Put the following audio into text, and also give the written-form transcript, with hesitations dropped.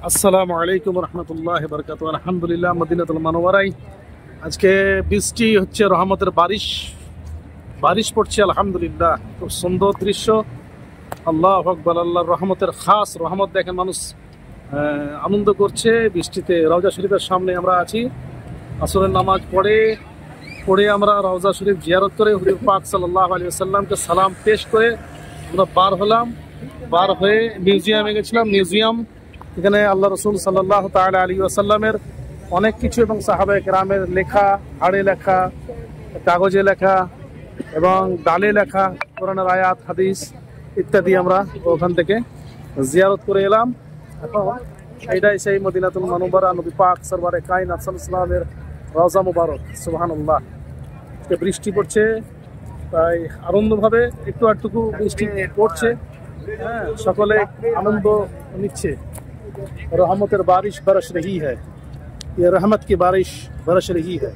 আসসালামু আলাইকুম রহমতুল্লাহ বরকাত। আলহামদুলিল্লাহ, মদিনাতুল মুনাওয়ারায় আজকে বৃষ্টি হচ্ছে, রহমতের বারিশ বারিশ পড়ছে। আলহামদুলিল্লাহ, খুব সুন্দর দৃশ্য। আল্লাহু আকবার। আল্লাহর রহমতের খাস রহমত দেখেন, মানুষ আনন্দ করছে বৃষ্টিতে। রওজা শরীফের সামনে আমরা আছি। আসরের নামাজ পড়ে আমরা রওজা শরীফ জিয়ারত করে হুজুর পাক সাল্লাল্লাহু আলাইহি ওয়াসাল্লামকে সালাম পেশ করে আমরা বার হয়ে মিউজিয়ামে গেছিলাম। এখানে আল্লাহ রসুল সাল্লাল্লাহু তাআলা আলাইহি ওয়াসাল্লামের অনেক কিছু এবং সাহাবায়ে কেরামের লেখা, হাড়ে লেখা, কাগজে লেখা এবং ডালে লেখা কোরআনের আয়াত, হাদিস ইত্যাদি আমরা ওখান থেকে জিয়ারত করে এলাম। এখন এইটাই সেই মদিনাতুল মুনাওয়ারা, নবী পাক সরওয়ারে কায়নাত সাল্লাল্লাহু আলাইহি ওয়াসাল্লামের রওজা মুবারক। সুবহানাল্লাহ। বৃষ্টি পড়ছে, তাই আনন্দভাবে একটু বৃষ্টি পড়ছে। সকলে আনন্দ নিচ্ছে। रहमत बारिश बरस रही है, ये रहमत की बारिश बरस रही है।